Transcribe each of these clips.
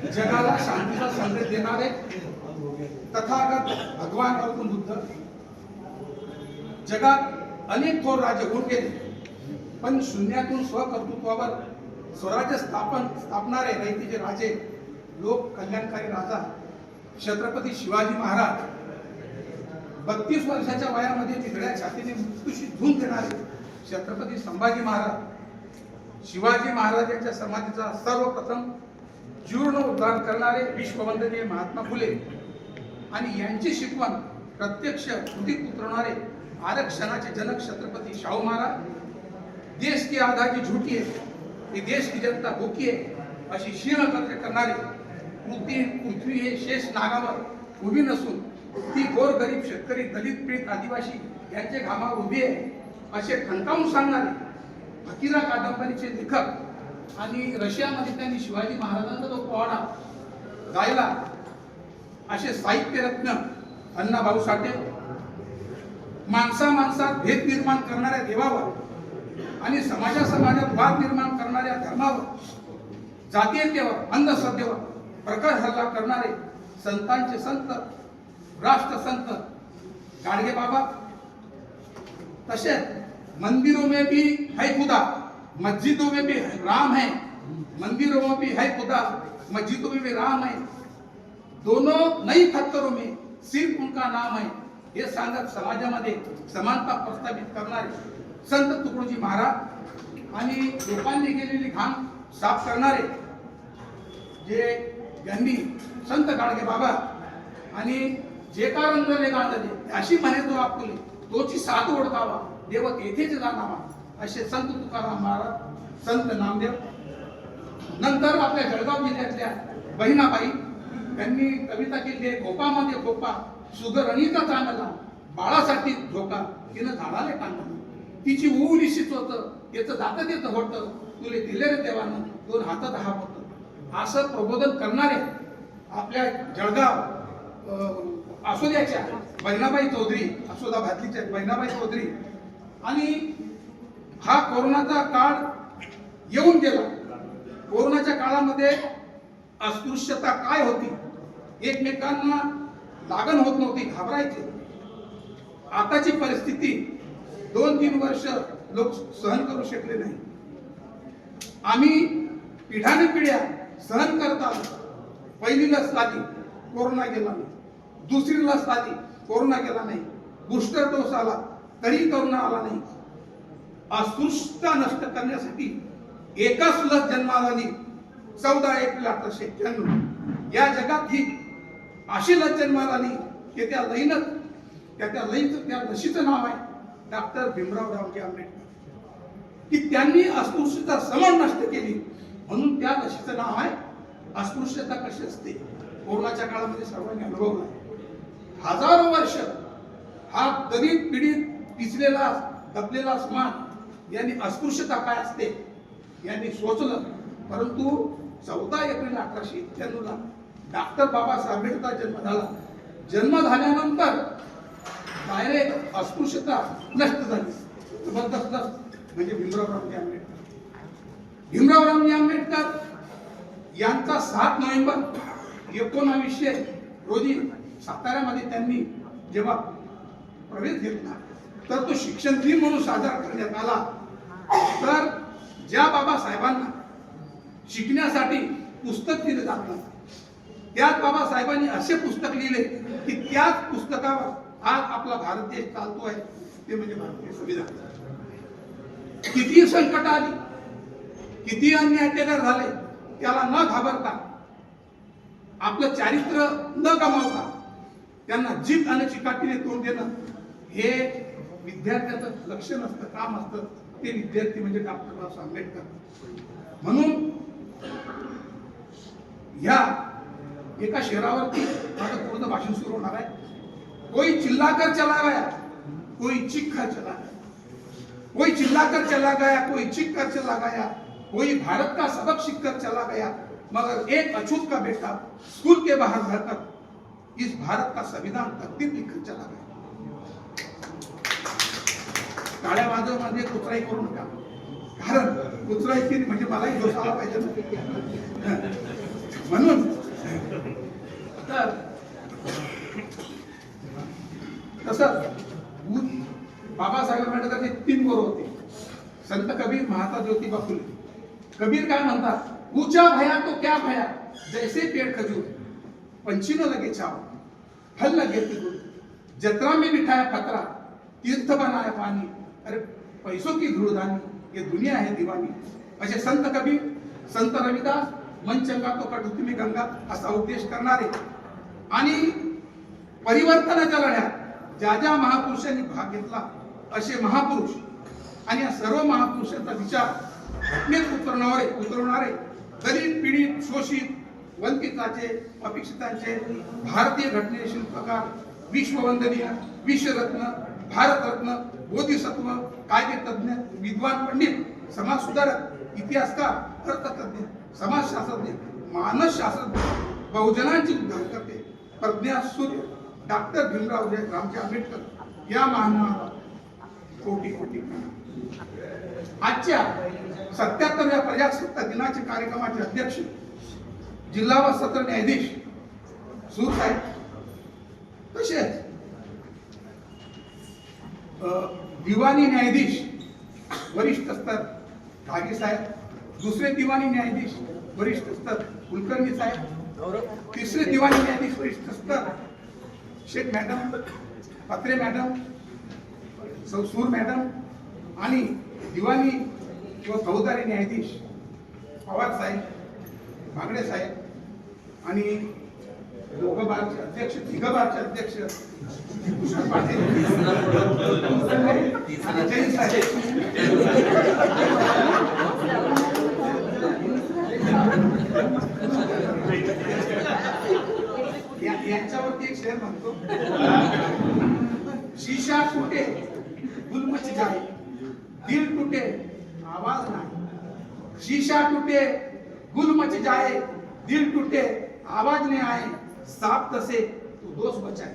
जगाला शांतीचा संदेश देणारे तथागत भगवान गौतम बुद्ध जगात अनेक थोर राजे होऊन गेले, पण शून्यातून स्वकर्तृत्वावर स्वराज्य स्थापणारे दैतीचे राजे, लोक कल्याणकारी राजा छत्रपती शिवाजी महाराज, 32 वर्षाच्या वयामध्ये निधड्या छातीने मृत्यूशी झुंज देणारे छत्रपती संभाजी महाराज, शिवाजी महाराजांच्या समाधीचा सर्वप्रथम जीर्ण उद्धार करणारे विश्ववंदनीय महात्मा फुले आणि यांची शिकवण प्रत्यक्ष कृतीत उतरवणारे आरक्षणाचे जनक छत्रपती शाहू महाराज, देश की आजादी झूठी है, ये देश की जनता भूखी है अशी शीणकर्त्य करणारे पृथ्वी हे शेष नागावर उभी नसून ती गोरगरीब शेतकरी, दलित, पीडित, आदिवासी यांचे घामावर उभी आहे असे ठणकावून सांगणारे फकीरा कादंबरीचे लेखक आणि रशियामध्ये त्यांनी शिवाजी महाराजांचा जो पोवाडा गायला असे साहित्यरत्न अण्णाभाऊ साठे, माणसात भेद निर्माण करणाऱ्या देवावर आणि समाजात वाद निर्माण करणाऱ्या धर्मावर, जातीयतेवर, अंधश्रद्धेवर प्रखर हल्ला करणारे संतांचे संत, राष्ट्रसंत गाडगे बाबा, तसेच मंदिरों में भी है खुदा, मस्जिदों में भी राम है, मंदिरों में भी है खुदा, मस्जिदों में भी राम है, दोनों नई खत्तरों में सिर्फ उनका नाम है हे सांगत समाजामध्ये समानता प्रस्थापित करणारे संत तुकडोजी महाराज आणि लोकांनी केलेली घाण साफ करणारे जे यांनी संत गाडगे बाबा आणि जे का रंगले गांधले अशी म्हणे तो आपुले तोची साथ ओळखावा देव तेथेच जाणावा असे संत तुकाराम महाराज, संत नामदेव, नंतर आपल्या जळगाव जिल्ह्यातल्या बहिणाबाई त्यांनी कविता केली आहे, गोपामध्ये गोपा सुगरणीचा चांगला बाळासाठी झोका तिनं झाडाले कांदा, तिची उली शिचवत याचं दात येत होत तुले दिले रे देवानं 2 हातात हा होत असं प्रबोधन करणारे आपल्या जळगाव आसोद्याच्या बहिणाबाई चौधरी, आसोदा भातलीच्या बहिणाबाई चौधरी. आणि हा कोरोनाचा काळ येऊन गेला. कोरोनाच्या काळामध्ये अस्पृश्यता काय होती, एकमेकांना लागण होत नव्हती, घाबरायचे. आताची परिस्थिती 2-3 वर्ष लोक सहन करू शकले नाही. आम्ही पिढ्याने पिढ्या सहन करत आलो. पहिली लस आली, कोरोना गेला नाही. दुसरी लस आली, कोरोना गेला नाही. बूस्टर डोस आला तरी कोरोना आला नाही. अस्पृश्यता नष्ट करण्यासाठी एकच लस जन्माला आली 14 एप्रिल 1891. या जगात ही अशी लस जन्माला आली की त्या लसीचं नाव आहे डॉक्टर भीमराव रावजी आंबेडकर, की त्यांनी अस्पृश्यता समण नष्ट केली म्हणून त्या लसीचं नाव आहे अस्पृश्यता कशी असते. कोरोनाच्या काळामध्ये सर्वांनी अनुभवला. हजारो वर्ष हा दलित पीडित पिचलेला दबलेला समाज यांनी अस्पृश्यता काय असते यांनी सोचलं. परंतु 14 एप्रिल 1891 ला डॉक्टर बाबासाहेब आंबेडकर जन्म झाला. जन्म झाल्यानंतर डायरेक्ट अस्पृश्यता नष्ट झाली. जबरदस्त म्हणजे भीमरावरावजी आंबेडकर. भीमरावरावजी आंबेडकर यांचा 7 नोव्हेंबर 1900 रोजी साताऱ्यामध्ये त्यांनी जेव्हा प्रवेश घेतला तर तो शिक्षण दिन म्हणून साजरा करण्यात आला. तर ज्या बाबासाहेबांना शिकण्यासाठी पुस्तक दिलं जात नाही त्याच बाबासाहेबांनी असे पुस्तक लिहिले की त्याच पुस्तकावर आज आपला भारत देश चालतोय, ते म्हणजे भारतीय संविधान. किती संकट आली, किती अन्याय अत्याचार झाले, त्याला न घाबरता आपलं चारित्र्य न गमावता त्यांना जीत आणि चिकाटीने तोंड देणं हे विद्यार्थ्याचं लक्षण असतं, काम असतं. ते विद्यार्थी म्हणजे डॉक्टर बाबासाहेब आंबेडकर. म्हणून या एका शहरावरती माझं पूर्ण भाषण सुरू होणार आहे. कोई चिल्लाकर चला गया, कोई चीख कर चला गया, कोई चिल्लाकर चला गया, कोई चीख कर चला गया, कोई भारत का सबक सीख कर चला गया, मगर एक अछूत का बेटा स्कूल के बाहर रहकर इस भारत का संविधान तकदीर लिखकर चला गया. टाळ्या वाजवमध्ये कुचराई करू नका, कारण कुचराई केली म्हणजे मलाही दोष आला पाहिजे ना. म्हणून तर तसंच बाबासाहेब आंबेडकरचे 3 गुरु होते, संत कबीर, महात्मा ज्योतिबा फुले. कबीर काय म्हणतात, ऊंचा भया तो क्या भया, जैसे पेड़ खजूर, पंछी न लगे छाव, फल लगे तिगुर, जतरा में बिठाया खतरा, तीर्थ बनाया पानी, अरे पैसों की धूळधानी, ये दुनिया है दीवानी. असे संत कबीर, संत रविदास, मन चंगा तो कटुती में गंगा असा उपदेश करणारे आणि परिवर्तनाच्या लढ्यात ज्या ज्या महापुरुषांनी भाग घेतला असे महापुरुष आणि या सर्व महापुरुषांचा विचार घटनेत उतरवणारे दलित, पीडित, शोषित, वंचितांचे, अपेक्षितांचे भारतीय घटनेचे शिल्पकार, विश्ववंदनीय, विश्वरत्न, भारतरत्न, बोधिसत्व, कायदेतज्ञ, विद्वान पंडित, समाज सुधारक, इतिहासकार, अर्थतज्ञ, समाजशास्त्रज्ञ, मानसशास्त्रज्ञ, बहुजनांची उद्धार करते, प्रज्ञा सूर्य डॉक्टर भीमराव रामजी आंबेडकर या महानुभावाला कोटी कोटी प्रणाम. आजच्या 77व्या प्रजासत्ताक दिनाच्या कार्यक्रमाचे अध्यक्ष जिल्हा व सत्र न्यायाधीश सूर साहेब, तसेच दिवाणी न्यायाधीश वरिष्ठ स्तर धागे साहेब, दुसरे दिवाणी न्यायाधीश वरिष्ठ स्तर कुलकर्णी साहेब, तिसरे दिवाणी न्यायाधीश वरिष्ठ स्तर शेख मॅडम, पत्रे मॅडम, सूर मॅडम आणि दिवाणी किंवा फौजदारी न्यायाधीश पवार साहेब, बागडे साहेब आणि दोघं बारचे अध्यक्ष, तिघं बारचे अध्यक्ष भूषण पाटील, जैन साहेब, यांच्यावरती एक शेर म्हणतो, शीशा टूटे गुल मच जाए, दिल टूटे आवाज नाही. शीशा टूटे गुल मच जाए, दिल टूटे आवाज नहीं आए, सांप डसे तो दोस्त बचाए,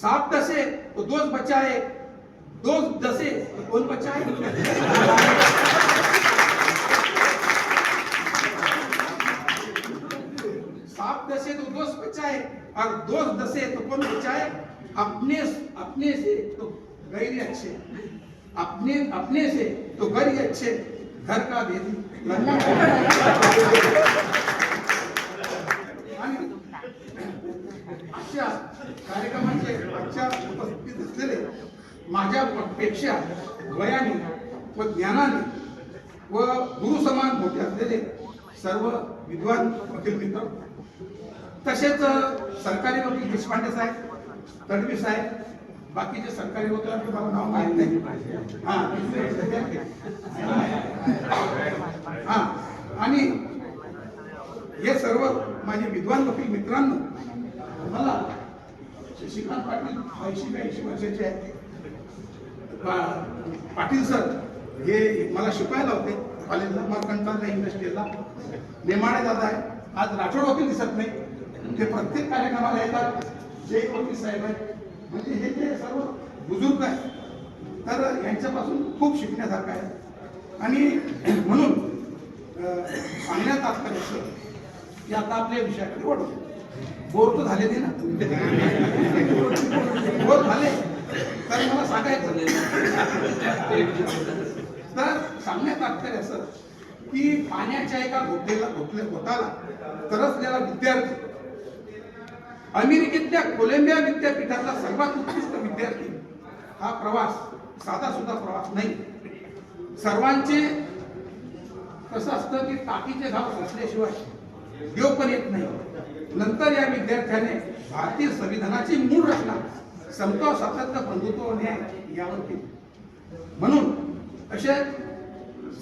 सांप डसे तो दोस्त बचाए, दोस्त डसे तो कौन बचाए. सांप डसे तो दोस्त बचाए और दोस्त डसे तो कौन बचाए. अपने से तो गैर अच्छे, अपने से तो गैर अच्छे, घर का भेदी. आजच्या कार्यक्रमाचे आजच्या उपस्थितीत असलेले माझ्यापेक्षा वयाने व ज्ञानाने व गुरु समान मोठे असलेले सर्व विद्वान वकील मित्र, तसेच सरकारी वकील देशपांडे साहेब, तडवी साहेब, बाकीचे सरकारी वकिलांचे मला नाव माहित नाही. आणि हे सर्व माझे विद्वान वकील मित्रांनो, मला शशिकांत पाटील 80-82 वर्षाचे आहेत. पाटील सर हे मला शिकवायला होते कॉलेजला, मार्कंडला, इंडस्ट्रीला. नेमाडे दादा आहे, आज राठोड वकील दिसत नाही, ते प्रत्येक कार्यक्रमाला येतात. जय वकील साहेब आहेत, म्हणजे हे जे सर्व बुजुर्ग आहेत, तर यांच्यापासून खूप शिकण्यासारखं आहे. आणि म्हणून सांगण्यात तात्पर्य असं की आता आपल्या विषयाकडे वळू. बोर तर झाले ना, बोर झाले तर मला सांगायचं. तर सांगण्यात तात्पर्य असं की पाण्याच्या एका घोटाला तरसलेला विद्यार्थी, अमेरिकेतल्या कोलंबिया विद्यापीठातला सर्वात उत्कृष्ट विद्यार्थी, हा प्रवास साधा सुद्धा प्रवास नाही. सर्वांचे कसं असतं की टाकीचे घाव असल्याशिवाय देव पण येत नाही. नंतर या विद्यार्थ्याने भारतीय संविधानाची मूळ रचना समता, स्वातंत्र्य, बंधुत्व व न्याय यावर केली. म्हणून असे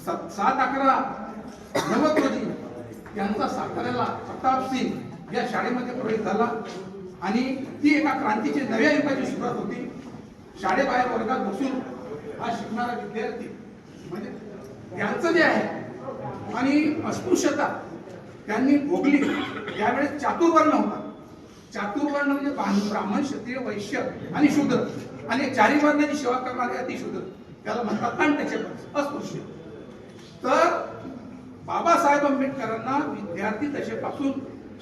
7/11/90 रोजी यांचा साताऱ्याला प्रताप सिंग या शाळेमध्ये प्रवेश झाला आणि ती एका क्रांतीची नव्या युगाची सुरुवात होती. शाळेबाहेर वर्गात बसून हा शिकणारा विद्यार्थी म्हणजे त्यांचं जे आहे आणि अस्पृश्यता त्यांनी भोगली. त्यावेळेस चातुर्वर्ण होता. चातुर्वर्ण म्हणजे ब्राह्मण, क्षत्रिय, वैश्य आणि शूद्र, आणि चारी वर्णाची सेवा करणारे अतिशूद्र. त्याला म्हणतात अनटचेबल, अस्पृश्य. तर बाबासाहेब आंबेडकरांना विद्यार्थी दशेपासून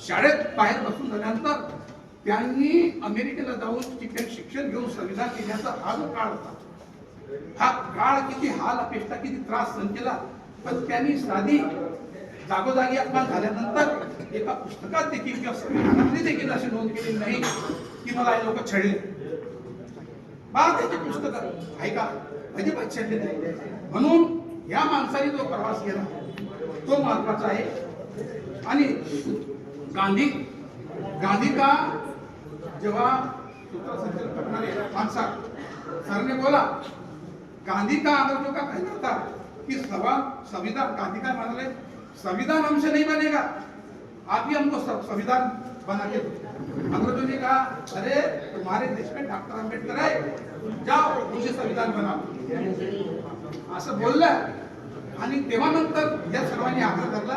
शाळेत बाहेर बसून झाल्यानंतर त्यांनी अमेरिकेला जाऊन शिक्षण घेऊन संविधान लिहिण्याचा हा जो काळ होता, हा काळ किती हाल अपेक्षा किती त्रास सहन केला. पण त्यांनी साधी जागोजागी अपमान झाल्यानंतर एका पुस्तकात देखील किंवा संविधानामध्ये देखील अशी नोंद केलेली नाही की मला हे लोक छळले. त्याची पुस्तक आहे का, अजिबात छळले नाही. म्हणून या माणसाने जो प्रवास केला तो महत्वाचा आहे. आणि गांधी का जेव्हा सूत्रसंचलन करणारे माणसा सरने बोला, गांधी का आदर जो का कहना था कि संविधान, गांधी का म्हणाले संविधान हमसे नहीं बनेगा, आप ही हमको संविधान बना के दो. अंग्रेजों ने कहा अरे तुम्हारे देश में डॉक्टर आंबेडकर है, जाओ मुझे संविधान बनाओ असं बोललं. आणि तेव्हा नंतर या सर्वांनी आग्रह धरला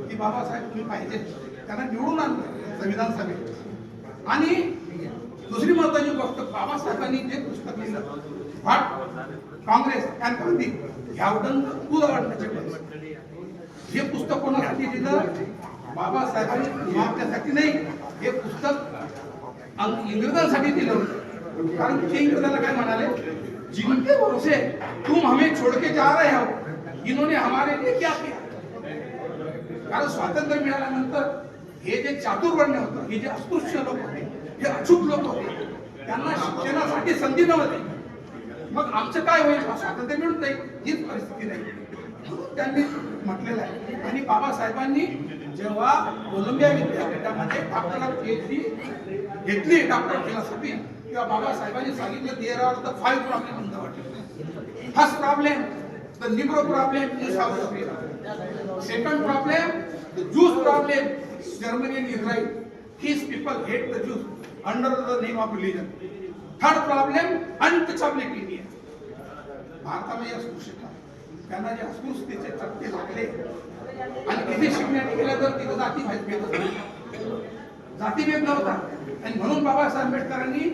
की बाबासाहेब तुम्ही पाहिजे, त्यांना निवडून आणलं संविधान सभेत. आणि दुसरी महत्वाची गोष्ट, बाबासाहेबांनी जे पुस्तक लिहिलं व्हॉट काँग्रेस अँड गांधी ह्यावरून पुढे वाढण्याचे, हे पुस्तक कोणासाठी लिहिलं? बाबासाहेबांनी आपल्यासाठी नाही, हे पुस्तक इंग्रजांसाठी दिलं होतं. कारण ते इंग्रजांना काय म्हणाले, जिनके भरोसे तुम हमें छोड़ के जा रहे हो, इन्होंने हमारे लिए क्या किया. कारण स्वातंत्र्य मिळाल्यानंतर हे जे चातुर्वर्ण्य होतं, हे जे अस्पृश्य लोक होते, हे अचूक लोक होते, त्यांना शिक्षणासाठी संधी नव्हती. मग आमचं काय होईल, स्वातंत्र्य मिळून जाईल हीच परिस्थिती नाही. त्यांनी म्हटलेलं आहे. आणि बाबासाहेबांनी जेव्हा कोलंबिया विद्यापीठामध्ये डॉक्टरेट PhD घेतली डॉक्टर फिलॉसॉफी, तेव्हा बाबासाहेबांनी सांगितलं there are the 5 problem in the world. First problem the Negro problem in South Africa. Second problem the Jews problem Germany and Israel. These people hate the Jews under the name of religion. Third problem, untouchability in India. भारतामध्ये अस्पृश्यता, त्यांना जे अस्पृश्यतेचे चटके लागले आणि तिथे शिकण्याने गेलं तर तिथे जातीभेद नव्हता. आणि म्हणून बाबासाहेब आंबेडकरांनी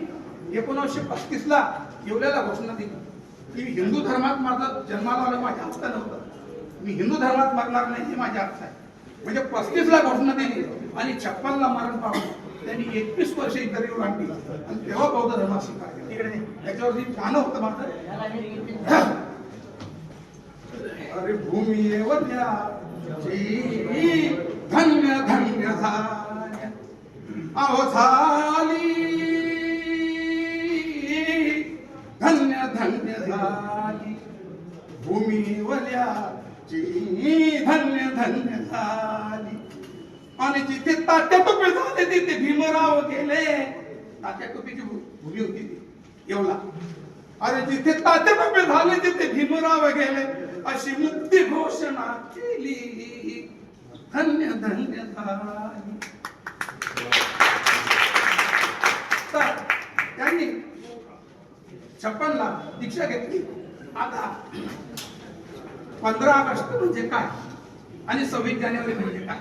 1935 ला येवल्याला घोषणा दिली की हिंदू धर्मात माझं जन्माला आलं माझ्या हक्क नव्हतं, मी हिंदू धर्मात मरणार नाही हे माझ्या हक्क आहे. म्हणजे 35 ला घोषणा दिली आणि 56 ला मरण पावलं. त्यांनी 21 वर्ष इंटरव्ह्यू आणली आणि तेव्हा बौद्ध धर्मात स्वीकार केला. त्याच्यावरती गाणं होतं माझं, अरे भूमीवरल्या धन्य धन्य झाल्या अहो झाली, धन्य धन्य झाली भूमीवरल्या धन्य धन्य झाली. आणि जिथे तात्या टोपे झाले तिथे भीमराव गेले. तात्या टोपीची भूमी होती ती येवला. अरे जिथे तात्या टोपे झाले तिथे भीमराव गेले, अशी मुक्ती घोषणा केली, धन्य धन्य झाली. तर त्यांनी 56 ला दीक्षा घेतली. आता 15 ऑगस्ट म्हणजे काय आणि 26 जानेवारी म्हणजे काय.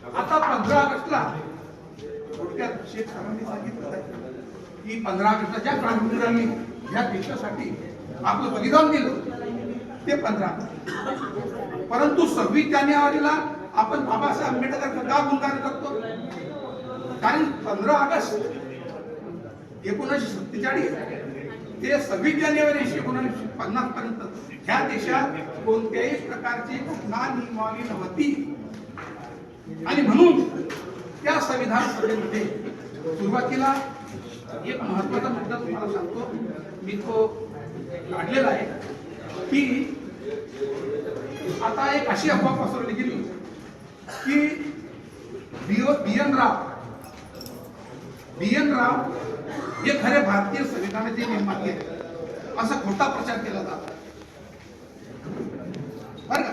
आता 15 ऑगस्टला थोडक्यात शेख सरांनी सांगितलं की 15 ऑगस्टला ज्या क्रांतिवीरांनी ह्या देशासाठी आपलं बलिदान दिलं ते 15. परंतु 26 जानेवारीला आपण बाबासाहेब आंबेडकर का गुणगान करतो? कारण 15 ऑगस्ट 1947 ते 26 जानेवारी 1950 पर्यंत ह्या देशात कोणत्याही प्रकारची घटना नियमावली नव्हती. आणि म्हणून त्या संविधान सभेमध्ये सुरुवातीला एक महत्वाचा मुद्दा तुम्हाला सांगतो, मी तो काढलेला आहे की आता एक अशी अफवा पसरवली गेली की बी.एन. राव हे खरे भारतीय संविधानाचे निर्माते असा खोटा प्रचार केला जातो बर का.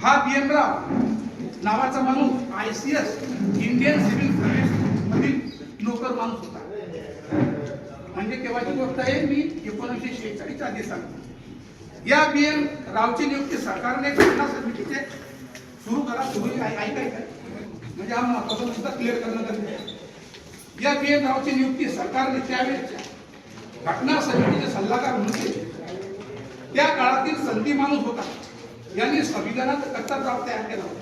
हा बी.एन. राव नावाचा माणूस ICS इंडियन सिव्हिल सर्व्हिस मधील नोकर माणूस होता. म्हणजे केव्हाची गोष्ट आहे, मी 1946 आधी सांगतो. या बी.एन. रावची नियुक्ती सरकारने घटना समितीचे सुरू ऐकायचं म्हणजे हा महत्वाचा मुद्दा क्लिअर करणं गरजेचं आहे. या बी.एन. रावची नियुक्ती सरकारने त्यावेळेच्या घटना समितीचे सल्लागार म्हणून केले. त्या काळातील संधी माणूस होता, यांनी संविधानाचा कच्चा ड्राफ्ट तयार केला होता.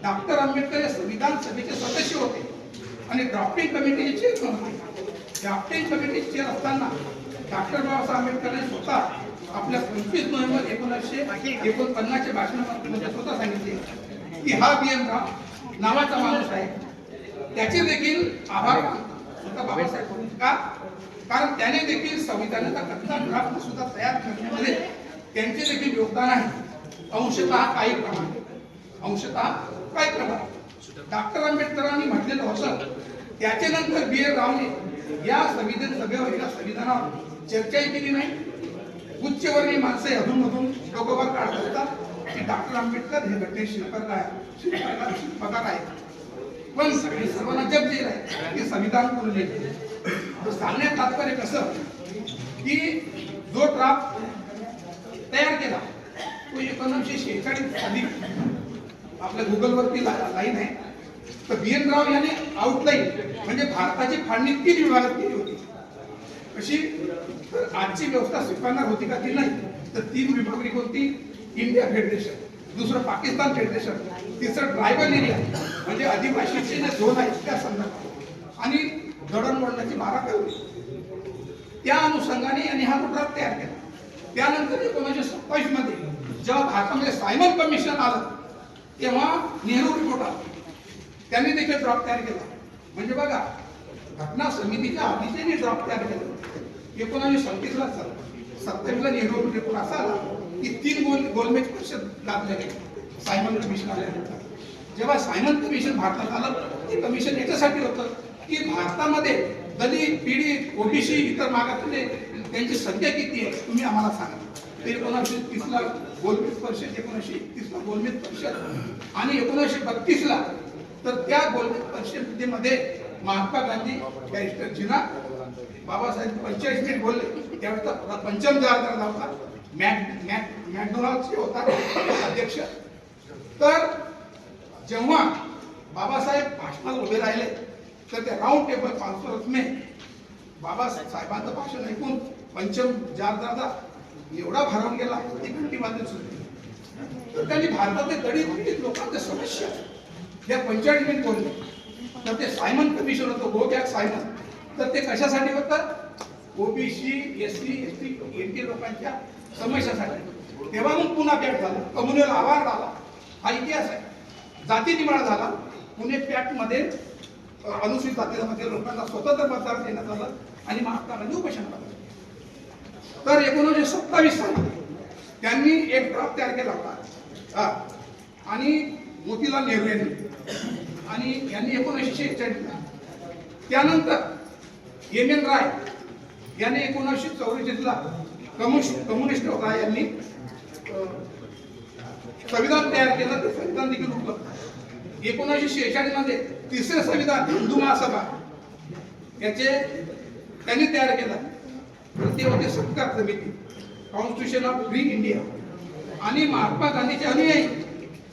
डॉक्टर आंबेडकर हे संविधान सभेचे सदस्य होते आणि ड्राफ्टिंग कमिटीचे चेअरमन होते. ड्राफ्टिंग कमिटीचे चेअर असताना डॉक्टर बाबासाहेब आंबेडकरांनी स्वतः आपल्या 25 नोव्हेंबर 1949च्या भाषणामध्ये स्वतः सांगितले की हा BN राव नावाचा माणूस आहे, त्याचे देखील आभार मानतो स्वतः बाबासाहेब. का? कारण त्याने देखील संविधानाचा कच्चा ड्राफ्ट सुद्धा तयार करण्यामध्ये त्यांचे देखील योगदान आहे, अंशतः काही प्रमाणात. डॉक्टर आंबेडकरांनी म्हटलेलं होतं, त्याच्यानंतर BN रावने या संविधान सभेवर या संविधानावर चर्चाही केली नाही. उच्चवर्णीय माणसे अधूनमधून डोकोबा काढत असतात की डॉक्टर आंबेडकर हे घटने शिल्पकार आहेत, पण सर्वांना जग जे आहे ते संविधान कोण लिहिले. सांगण्यात तात्पर्य कसं की जो ड्राफ्ट तयार केला तो 1946 साली आपल्या गुगलवरती लाईन आहे. तर BN राव यांनी आउटलाईन म्हणजे भारताची फाळणी 3 विभागात केली होती. कशी? तर आजची व्यवस्था स्वीकारणार होती का ती नाही. तर 3 विभागणी कोणती? इंडिया फेडरेशन, दुसरं पाकिस्तान फेडरेशन, तिसरं ट्रायबल एरिया म्हणजे आदिवासीचे जे झोन आहेत त्या संदर्भात, आणि दळणवळणाची 12 कलमी. त्या अनुषंगाने यांनी हा ड्राफ्ट तयार केला. त्यानंतर 1927 मध्ये जेव्हा भारतामध्ये सायमन कमिशन आलं तेव्हा नेहरू रिपोर्ट आला, त्यांनी देखील ड्राफ्ट तयार केला. म्हणजे बघा, घटना समितीच्या आधीचे ड्राफ्ट तयार केला. 1937ला 27ला नेहरू रिपोर्ट असा आला की 3 गोलमेज परिषद लादले गेले सायमन कमिशन आल्यानंतर. जेव्हा सायमन कमिशन भारतात आलं, ते कमिशन याच्यासाठी होतं की भारतामध्ये दलित, पीडित, OBC, इतर मागासलेले त्यांची संख्या किती आहे तुम्ही आम्हाला सांगा. ते 1930ला गोलमेज परिषद, 1931ला गोलमेज परिषद आणि 1932ला तर त्या गोलमेज परिषदेमध्ये महात्मा गांधी, बॅरिस्टर जिना, बाबासाहेब 45 मिनिट बोलले. त्यावेळेस पंचम जवाहरलाल होता, मॅकडोनाल्डचे होता अध्यक्ष. तर जेव्हा बाबासाहेब भाषणाला उभे राहिले तर त्या राऊंड टेबल कॉन्फरन्सने बाबासाहेबांचं भाषण ऐकून पंचम जवाहरलाल एवढा भारावून गेला की घंटी वाजत सुटली. तर त्यांनी भारतातले दलित लोकांचे समस्या या 45 मिनिट बोलले. तर ते सायमन कमिशन होतं, गो बॅक सायमन. तर ते कशासाठी होतं? OBC, SC, ST, NT लोकांच्या समस्यासाठी. तेव्हा मग पुन्हा पॅक्ट झाला, कम्युनल आवार झाला, हा इतिहास आहे. जाती निमाळा झाला. पुणे पॅक्ट मध्ये अनुसूचित जातीमध्ये लोकांना स्वतंत्र मतदार देण्यात आलं आणि महात्मा गांधी उपोषणाला लागले. तर 1927 साली त्यांनी एक ड्राफ्ट तयार केला होता आणि मोतीलाल नेहरू यांनी, यांनी 1946ला. त्यानंतर MN राय यांनी 1944ला कम्युनिस्ट राय यांनी संविधान तयार केलं. ते संविधान देखील उपलब्ध. 1946 मध्ये तिसरे संविधान हिंदू महासभा याचे त्यांनी तयार केलं. ते होते सत्कार समिती, कॉन्स्टिट्यूशन ऑफ फ्री इंडिया. आणि महात्मा गांधीचे अनुयायी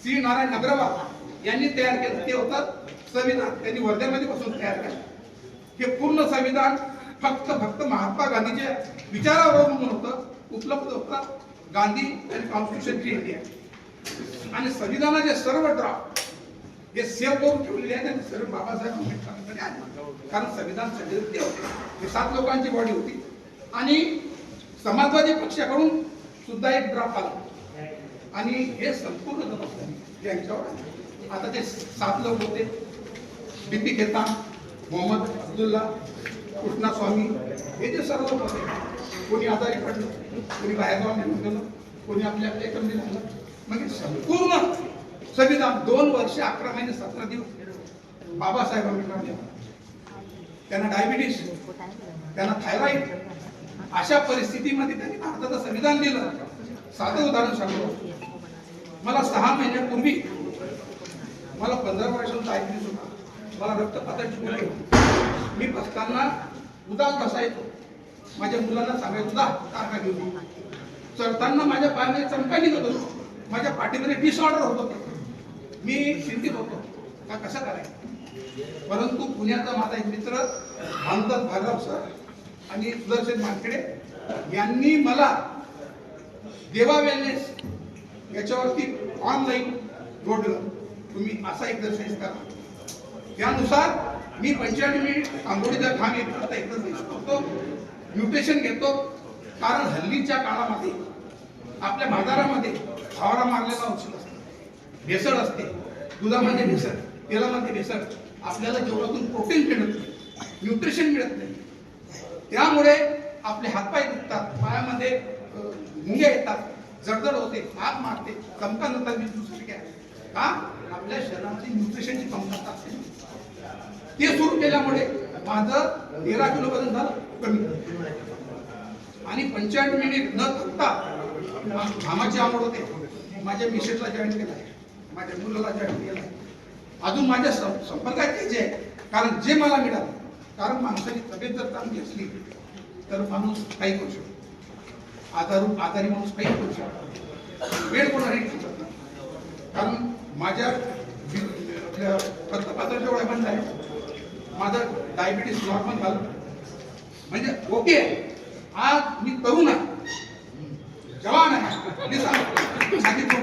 श्री नारायण अग्रवाल यांनी तयार केलं, ते होतं संविधान. त्यांनी वर्ध्यामध्ये बसून तयार केलं. हे पूर्ण संविधान फक्त महात्मा गांधीच्या विचारावरून होतं, उपलब्ध होतं. गांधी आणि कॉन्स्टिट्यूशन फ्री इंडिया आणि संविधानाचे सर्व ड्राफ्ट हे सेव्ह करून ठेवलेले आहेत आणि सर्व बाबासाहेब आंबेडकरांकडे आहेत. कारण संविधान समिती होते, हे 7 लोकांची बॉडी होती. आणि समाजवादी पक्षाकडून सुद्धा एक ड्राफ्ट आला आणि हे संपूर्ण जबाबदारी यांच्यावर आहे. आता ते 7 लोक होते, BP खेतान, मोहम्मद अब्दुल्ला, कृष्णा स्वामी, हे जे सर्व लोक होते. कोणी आजारी पडलं, कोणी बाहेर जाऊन निघून गेलं, कोणी आपल्या एकंदरीत झालं. म्हणजे संपूर्ण संविधान 2 वर्ष 11 महिने 17 दिवस बाबासाहेब आंबेडकर, त्यांना डायबिटीस, त्यांना थायरॉइड, अशा परिस्थितीमध्ये त्यांनी भारताचं संविधान लिहिलं. साधं उदाहरण सांगतो. मला 6 महिन्यापूर्वी मला 15 वर्षांचा डायबिटीस होता. मला रक्तपाताची गोळी होती. मी बसताना उदास बसायचो. माझ्या मुलांना सांगायचो जा तारखा घेऊन. चढताना माझ्या पायामध्ये चमका निघत होतो, माझ्या पाठीमध्ये डिसऑर्डर होत होतं. मी चिंतित होतो का कसं करायचं. परंतु पुण्याचा माझा एक मित्र भानदास भार्गव सर आणि सुदर्शन मानखेडे यांनी मला देवा वेलनेस याच्यावरती ऑनलाईन जोडलं. तुम्ही असा एक्सरसाइज करा. त्यानुसार मी 45 मिनिट आंघोळीचा घाम येत एक्सरसाइज करतो, न्यूट्रिशन घेतो. कारण हल्लीच्या काळामध्ये आपल्या बाजारामध्ये फवारा मारलेला औषध असतं, भेसळ असते, दुधामध्ये भेसळ, तेलामध्ये भेसळ. आपल्याला जेवढातून प्रोटीन मिळत नाही, न्यूट्रिशन मिळत नाही. त्यामुळे आपले हातपाय दुखतात, पायामध्ये मुंग्या येतात, जडजड होते, हात मारते, चमका नंतर विद्युतसारख्या. का? आपल्या शरीरामध्ये न्यूट्रिशनची कमतरता असते. ते सुरू केल्यामुळे माझं 13 किलो वजन झालं कमी. आणि 45 मिनिट न थकता घामाची आवड होते. माझ्या मिसेसला जॉईन केलाय, माझ्या मुलाला जॉईन केलाय, अजून माझ्या संपर्कात जे आहे. कारण जे मला मिळालं, कारण माणसाची तब्येत जर चांगली असली तर माणूस काही करू शकतो. आजारी माणूस काही करू शकतो, वेळ कोणाही ठेवत नाही. कारण माझ्या रक्तपातळी जेवढ्या बंद आहे, माझं डायबिटीस नॉर्मल झालं, म्हणजे ओके. आज मी तरुण आहे, जवान आहे, मी सांगितलं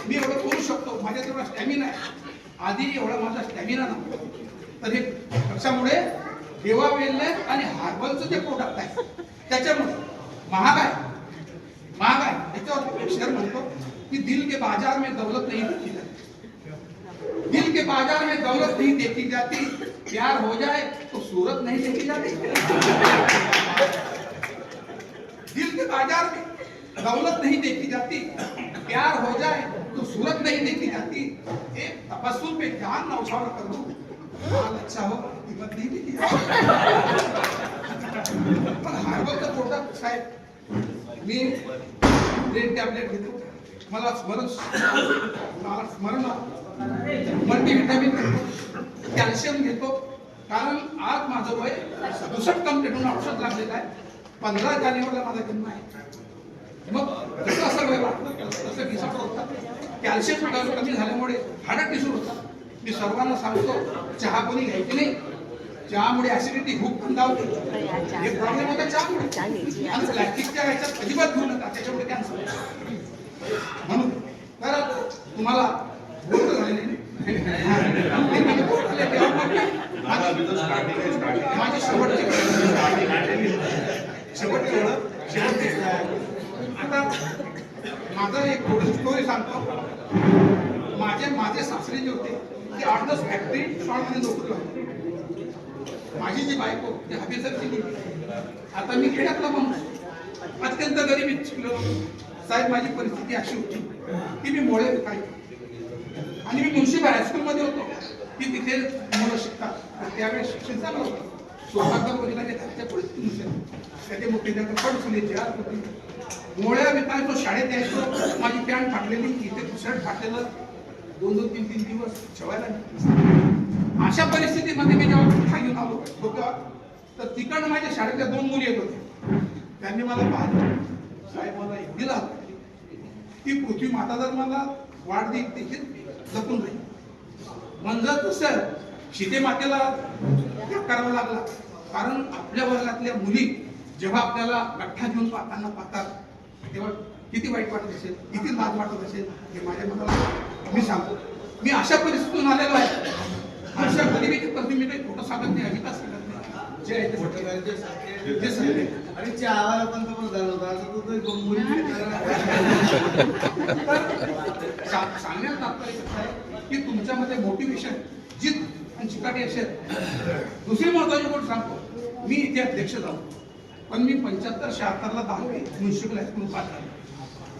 मी एवढं करू शकतो, माझ्या तेवढा स्टॅमिना आहे. आधी एवढा माझा स्टॅमिना नव्हता. तर हे कशामुळे? देवा वेलनेस आणि हार्बलचं जे प्रोडक्ट आहे त्याच्यामुळे महाग आहे. त्याच्यावर शेअर म्हणतो की दिल के बाजार में दौलत नहीं देखी जाती, दिल के बाजार में दौलत नहीं देखी जाती, प्यार हो जाए तो सूरत नहीं देखी जाती. दिल के बाजार में दौलत नहीं देखी जाती, प्यार हो जाए तो सूरत नहीं देखी जाती. एक तपस्सुम पे जान नौछावर कर दो, माल अच्छा हो कीमत नहीं देखी जाती. पण हार्बलचं प्रोडक्ट साहेब, मी ब्रेन टॅबलेट घेतो, मला स्मरण मल्टीव्हिटॅमिन घेतो, कॅल्शियम घेतो. कारण आज माझं वय 67 कंप्लीट होऊन औषध लागलेलं आहे. 15 जानेवारीला माझा जन्म आहे. मग जसं असं वय वाटतं तसं डिसऑर्डर होतात. कॅल्शियम कमी झाल्यामुळे हाडं टिसूर होतात. मी सर्वांना सांगतो, चहा कोणी घ्यायची नाही. चहामुळे ऍसिडिटी खूप मंदावते. हे प्रॉब्लेम होता चहामुळे. आणि प्लॅस्टिकच्या ह्याच्यात अजिबात घेऊ नका, त्याच्यामुळे कॅन्सर. म्हणून तर तुम्हाला बोलतो झाले नाही. माझी शेवटची आता माझा एक स्टोरी सांगतो. माझे सासरे जे होते ते ऑर्डर्स फॅक्टरी शॉर्टमध्ये नोकरीला होते. माझी जी बायको ती हबीसरची मुलगी. आता मी खेड्यातला माणूस, अत्यंत गरिबीत शिकलो. साहेब माझी परिस्थिती अशी होती की मी मोळे विकायचो आणि मी मुन्सिपल हायस्कूलमध्ये होतो की तिथे मुलं शिकतात. तर त्यावेळेस शिक्षण चांगलं होतं. स्वतःच्या वडिलांनी घरच्या परिस्थितीनुसार त्याचे मोठे पण फुलेचे आज होती. मोळ्या विकायचो, शाळेत यायचो, माझी पॅन्ट फाटलेली, इथे शर्ट फाटलेलं, 2-3 दिवस ठेवायला. अशा परिस्थितीमध्ये मी जेव्हा पुन्हा घेऊन आलो डोक्यावर, तर तिकडनं माझ्या शाळेतल्या 2 मुली येत होत्या. त्यांनी मला पाहिलं, साहेब मला एवढी लागली ती पृथ्वी माता जर मला वाढ देईल देखील जपून राहील. म्हणजे तसं सीते मातेला त्याग करावा लागला. कारण आपल्या वर्गातल्या मुली जेव्हा आपल्याला गठ्ठा घेऊन पाहतात तेव्हा किती वाईट वाटत असेल, किती लाज वाटत असेल, हे माझ्या मनाला मी सांगतो. मी अशा परिस्थितीतून आलेलो आहे. अशा गरिबीची परिस्थिती मी काही खोटं सांगत नाही, अजिबात सांगत नाही. जे आहे ते सांगते. आणि चहा पंतप्रधान होता, आता तो सांगण्यात तात्पर्य कसं आहे की तुमच्यामध्ये मोटिवेशन, जिद्द आणि चिकाटी असेल. दुसरी महत्वाची गोष्ट सांगतो, मी इथे अध्यक्ष झालो, पण मी 75-76 ला 10वी म्युन्सिपल हायस्कूल पास झालो.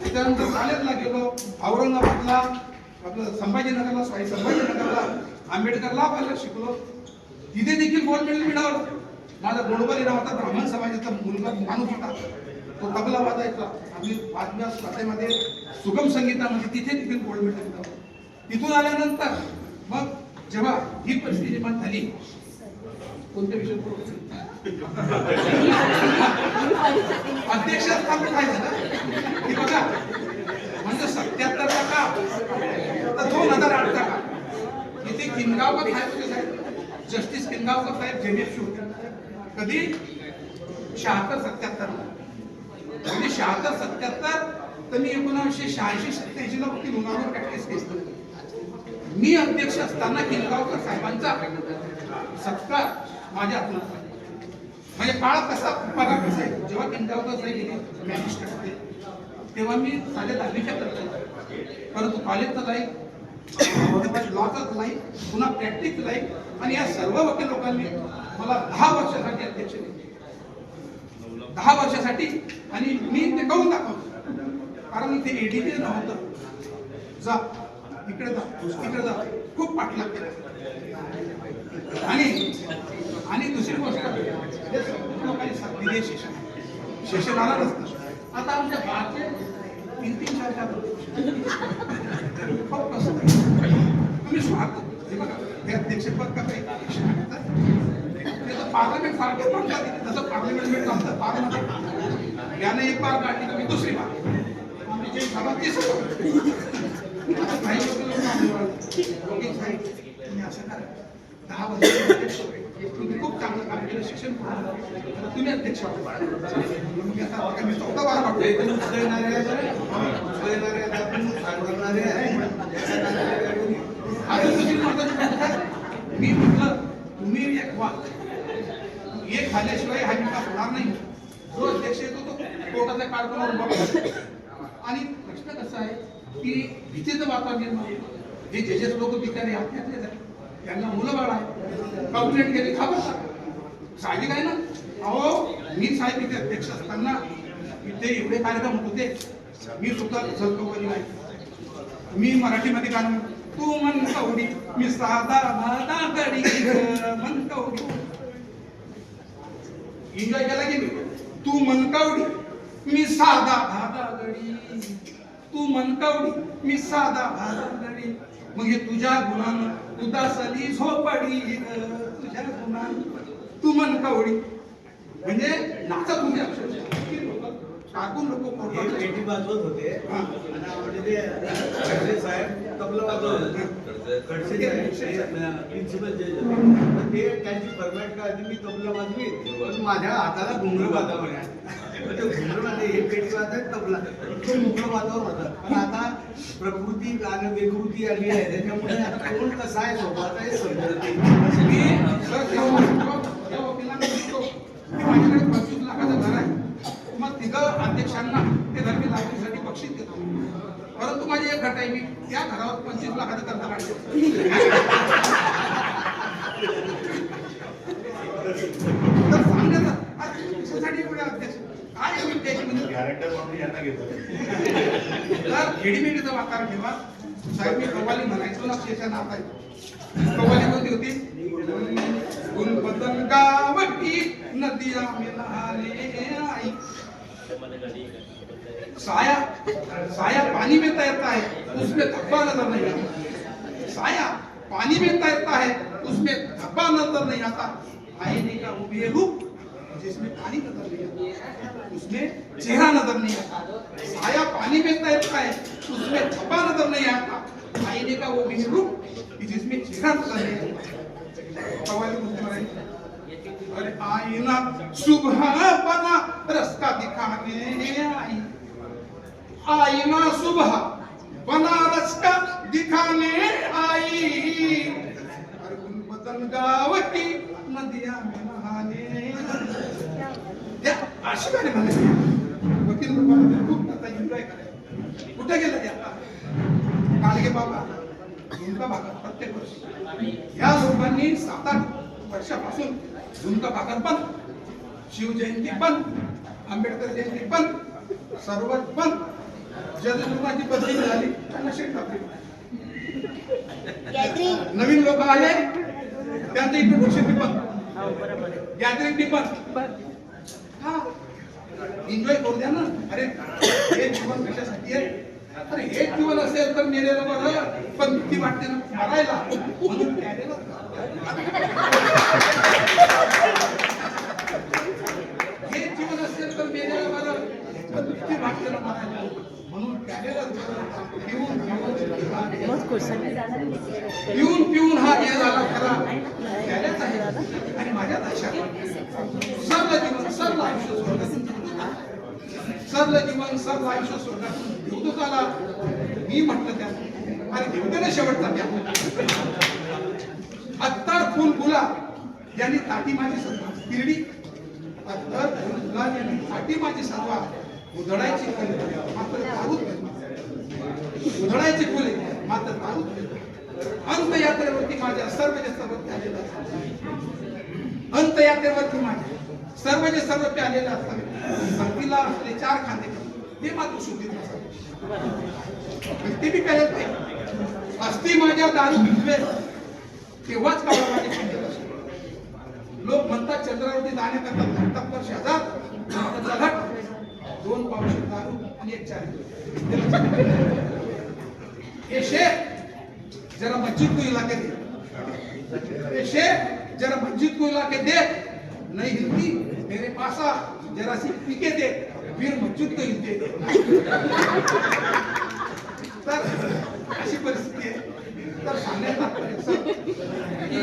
त्याच्यानंतर कॉलेजला गेलो, औरंगाबादला, आपलं संभाजीनगरला, संभाजीनगरला आंबेडकर लॉ कॉलेज शिकलो. तिथे देखील गोल्ड मेडल मिळवलं. माझा गोडबरी नावाचा ब्राह्मण समाजाचा मुलगा माणूस होता, तो तबला वाजायचा. आम्ही 5व्या स्पर्धेमध्ये सुगम संगीतामध्ये तिथे देखील गोल्ड मेडल मिळवलं. तिथून आल्यानंतर मग जेव्हा ही परिस्थिती निर्माण झाली, कोणत्या विषय अध्यक्ष काय झालं की बघा, म्हणजे 77 टका तर 2008 टका. इथे किनगावकर साहेब होते, साहेब जस्टिस किनगावकर साहेब जेनेफशी होते. कधी 76-77 म्हणजे 76-77 तर मी 1986-87 ला वकील होणार प्रॅक्टिस केली. मी अध्यक्ष असताना किनगावकर साहेबांचा सत्कार माझ्या हातून झाला. म्हणजे काळ कसा बघा कसा आहे. जेव्हा किनगावकर साहेब गेले मॅजिस्ट्रेट होते तेव्हा मी 10वीच्या करतो, परंतु कॉलेजचं लाईफ, लॉचं लाईफ, पुन्हा प्रॅक्टिस लाईफ आणि या सर्व वकील लोकांनी मला 10 वर्षासाठी अध्यक्ष केले. 10 वर्षासाठी. आणि मी ते करून दाखवतो, कारण इथे एडीपी नव्हतं. जा इकडे जा तिकडे जा, खूप पाठलाग केला. आणि दुसरी गोष्ट लोकांनी साथ दिली शेषन आला नसतं. आता आमच्या बारचे 3-3 शाळा तुम्ही स्वार्थ हे बघा, हे अध्यक्षपद का काही पार्लमेंट सारखे म्हणतात. जसं पार्लमेंट आमचं पार्लमेंट याने एक बार काढली की मी दुसरी बार आमची सभा तिसरी. आता काही लोक तुम्ही असं करा, 10 वर्ष अध्यक्ष तुम्ही खूप चांगलं काम केलं, शिक्षण तुम्ही अध्यक्ष मी 14 वाटतो. मी म्हटलं तुम्ही एक व्हा, एक झाल्याशिवाय हा विकास होणार नाही. जो अध्यक्ष येतो तो कोर्टाच्या कारभारावर बघतो. आणि प्रश्न कसा आहे की भीतीचं वातावरण निर्माण, हे जजेस लोक बिचारे आत्महत्या झाले, त्यांना मुलं बाळ आहे, कंप्लेंट केली घाबरतात. साहजिक आहे ना. अहो मी साहेब इथे अध्यक्ष असताना इथे एवढे कार्यक्रम होते, मी सुद्धा झलकवली नाही. मी मराठीमध्ये गाणं, तू मन कवडी मी साधा भादा गडी मन कवडी, एन्जॉय केला की नाही. तू मन कवडी मी साधा भादा गडी, तू मन कवडी मी साधा भादा गडी. मग हे तुझ्या गुणानं उदासली झोपडी, तुझ्या गुणानं तू मन कवडी म्हणजे नाचत होते अक्षरशः. टाकून लोक पेटी वाजवत होते आणि ते खडसे साहेब तबला वाजवत होते. खडसे साहेब प्रिन्सिपल जज होते. ते त्यांची फरमाईश का मी तबला वाजवी, पण माझ्या हाताला घुंगरं वाजवा म्हणे. ते घुंगरं म्हणजे हे पेटी वाजवायचं तबला इतकं मोकळं वातावरण होतं. पण आता प्रकृती आणि विकृती आली आहे, त्याच्यामुळे आता कोण कसा आहे स्वभावाचा हे समजत नाही. माझ्याकडे 25 लाखाचं घर आहे, मग तिघं अध्यक्षांना ते घर मी लाईटीसाठी बक्षीस देतो. परंतु माझी एक घट आहे, मी त्या घरावर 25 लाखाचं कर्ज काढतो. तर सांगण्याचा कशासाठी एवढे अध्यक्ष काय त्याची म्हणजे कॅरेक्टर म्हणून यांना घेतो. तर खेडीमेडीचं वातावरण ठेवा. साहेब मी कव्वाली म्हणायचो ना, त्याच्या नाव आहे कव्वाली कोणती होती. गुणपतन गावठी नदिया में नहाने आई, साया साया पानी में तैरता है उसमें धब्बा नजर नहीं आता. साया पानी में तैरता है उसमें धब्बा नजर नहीं आता. आईने का वो भी रूप जिसमें पानी नजर नहीं आता, उसमें चेहरा नजर नहीं आता. साया पानी में तैरता है उसमें धब्बा नजर नहीं आता. आईने का वो भी रूप जिसमें चेहरा नजर नहीं आता. अरे आईना सुबह बना रास्ता दिखाने आई, आईना सुबह बना रास्ता दिखाने आई. अरे गुणपतन गावठी नदिया में नहाने. त्या अशी गाणी म्हणायची. वकील लोकांना खूप आता एन्जॉय करायचं. कुठे गेलं ते आता काळगे बाबा झुणका भाकर प्रत्येक वर्षी या लोकांनी 7-8 वर्षापासून झुणका भाकर पण, शिवजयंती पण, आंबेडकर जयंती पण, सर्वच पण. जजनुमाची बदली झाली त्यांना शेट टाकली. नवीन लोक आले त्यांचं इंट्रोडक्शन पण, गॅदरिंग पण. हा एन्जॉय करू द्या ना. अरे हे जीवन कशासाठी आहे. अरे हे जीवन असेल तर मेलेलं बरं, पण भीती वाटते ना मरायला, म्हणून प्यारेला. हे जीवन असेल तर मेलेलं बरं, पण भीती वाटते ना मरायला, म्हणून प्यारेला. पिऊन पिऊन हा हे झाला खरा प्यारेच आहे. आणि माझ्या देशात सरलं जीवन सरलं आयुष्य स्वर्गातून सरलं जीवन सरलं आयुष्य स्वर्गातून देवदूताला मी म्हटलं त्या आणि देवतेने शेवटचा त्या अत्तर फुल गुलाब यांनी ताटी माझी सत्ता तिरडी अत्तर फुल गुलाब यांनी ताटी माझी सत्ता उधळायची फुले मात्र दारूत उधळायची फुले मात्र दारूत अंतयात्रेवरती माझ्या सर्वचे सर्व प्यालेलं असावे अंतयात्रेवरती माझ्या सर्वचे सर्व प्यालेलं असावे संगतीला असले 4 खांदे ते मात्र शुद्धीत नसावे ते बी प्यायला पाहिजे असती माझ्या दारू पिशवे तेव्हाच कावळा माझे खांदे असतो लोक म्हणतात चंद्रावरती जाण्याकरता लागतात वर्ष हजार चलट 2 पावशे दारू आणि 1 4 हे शेख जरा मस्जिद को इलाके दे शेख जरा मस्जिद को इलाके दे नहीं हिलती मेरे पास आ जरा सी पीके दे फिर मस्जिद को हिलते तर अशी परिस्थिती आहे तर सांगण्यात तात्पर्य असं की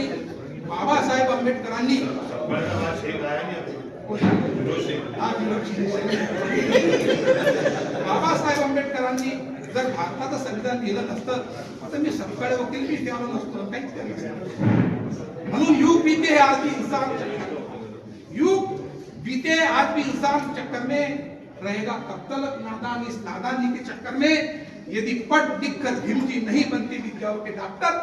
बाबासाहेब आंबेडकरांनी बाबासाहेब आंबेडकरांनी जर भारताचं संविधान लिहिलं नसतं तर मी सकाळी वकील मी इथे आलो नसतो काहीच केलं नसतं म्हणून युग बीते है आज भी इंसान चक्कर युग बीते आज भी इंसान चक्कर में रहेगा कब तक नादान इस नादानी के चक्कर में यदि पढ़ लिख कर हिंदी नहीं बनती विद्याओं के डॉक्टर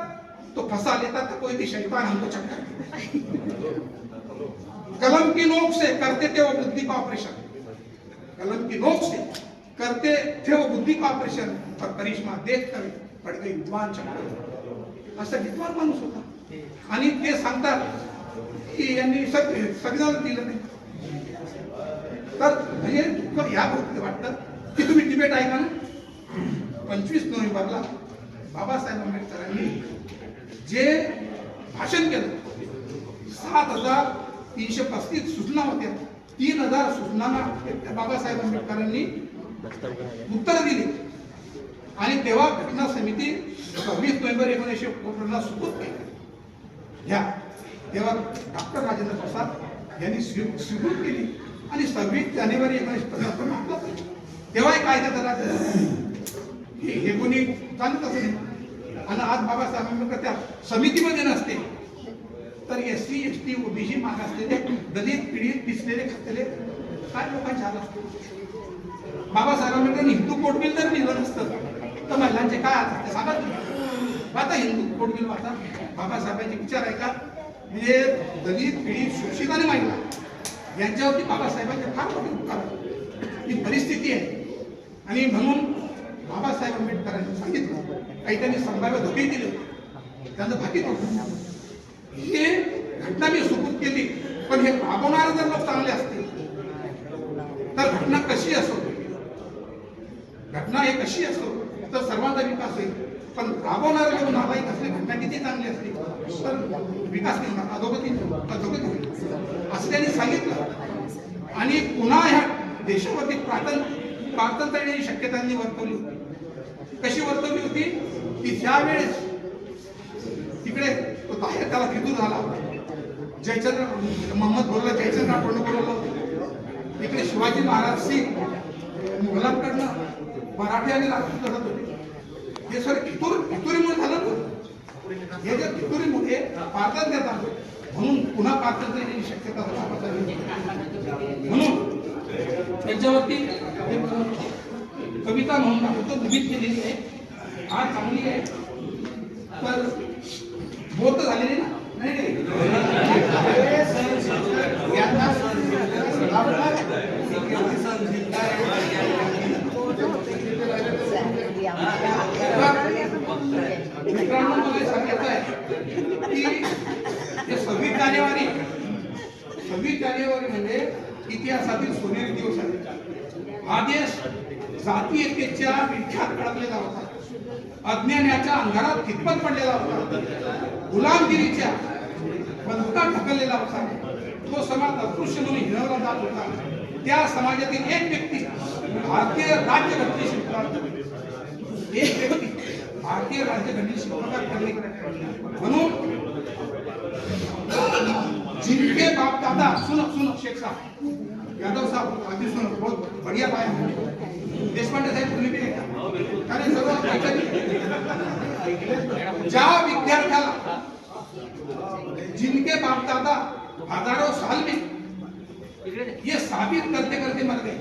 तो फंसा लेता था कोई भी शैतान हमको चक्कर कलम की नोक से करते थे वो बुद्धि का ऑपरेशन कलम की नोक से करते थे वो बुद्धि का ऑपरेशन और करिश्मा देख कर पड़ गई विद्वान चक्कर असा विद्वान माणूस होता आणि ते सांगतात की यांनी संविधान दिलं नाही तर म्हणजे दुःख या गोष्टी वाटतं की तुम्ही डिबेट ऐका ना 25 नोव्हेंबरला बाबासाहेब आंबेडकरांनी जे भाषण केलं 7,335 सूचना होत्या 3,000 सूचनांना बाबासाहेब आंबेडकरांनी उत्तर दिली आणि तेव्हा घटना समिती 26 नोव्हेंबर 1949 सुपूर्द केली ह्या तेव्हा डॉक्टर राजेंद्र प्रसाद यांनी स्वीकृत केली आणि 26 जानेवारी 1950 तेव्हा काय त्याला हे कोणी चालत असेल आणि आज बाबासाहेब आंबेडकर त्या समितीमध्ये नसते तर SC ST OBC मागासलेले दलित पीडित पिचलेले खातेले काय लोकांचे हाल असतो बाबासाहेब आंबेडकरांनी हिंदू कोड बिल जर लिहिलं नसतं तर महिलांचे काय हाल असते सांगा तुम्ही आता हिंदू कोड बिल वाचा बाबासाहेबांचे विचार आहे का म्हणजे दलित पीडित शोषित आणि महिला यांच्यावरती बाबासाहेबांचे फार मोठे उपकार ही परिस्थिती आहे आणि म्हणून बाबासाहेब आंबेडकरांनी सांगितलं काही त्यांनी संभाव्य धोके दिले त्यांचं भाकीत होतं हे घटना मी सुपूर्द केली पण हे राबवणारे जर लोक चांगले असतील तर घटना कशी असो घटना हे कशी असो तर सर्वांचा विकास होईल पण राबवणारे लोक नालायक असले घटना किती चांगली असली तर विकास नाही होणार अधोगती होईल असं त्यांनी सांगितलं आणि पुन्हा ह्या देशावरती प्रार्थना येण्याची शक्यता त्यांनी वर्तवली कशी वर्तवली होती की त्यावेळेस तिकडे तो बाहेर त्याला फितूर झाला जयचंद्र मोहम्मद बोलला जयचंद्र आपण बोलवलं इकडे शिवाजी महाराज सिंग मुघलांकडनं मराठी आणि राजपूत लढत होते हे सर फितुरीमुळे झालं ना हे जर फितुरीमुळे भारतात देतात म्हणून पुन्हा भारतात येण्याची शक्यता म्हणून त्याच्यावरती कविता म्हणून दाखवतो नवीन केलेली आहे आज चांगली आहे तर बोलत झालेली ना नाही मित्रांनो मला सांगायचं आहे की 26 जानेवारी म्हणजे इतिहासातील सोनेरी दिवस आहे हा देश जाती एकेच्या विख्यात अडकलेला होता अज्ञानाच्या अंधारात खितपत पडलेला होता गुलामगिरीच्या बंधकात ढकललेला होता तो समाज अस्पृश्य म्हणून हिणवला जात होता त्या समाजातील एक व्यक्ती भारतीय राज्यघटनेशी शिल्पकार ठरली म्हणून जिनके बाप दादा सुनो सुनो शेख साहब यादव साहब अभी सुनो बहुत बढ़िया पाया देशपांडे साहेब तुम्ही बी ऐका कारण सर्व ज्या विद्यार्थ्याला जिनके बाप दादा हजारों साल में ये साबित करते करते मर गए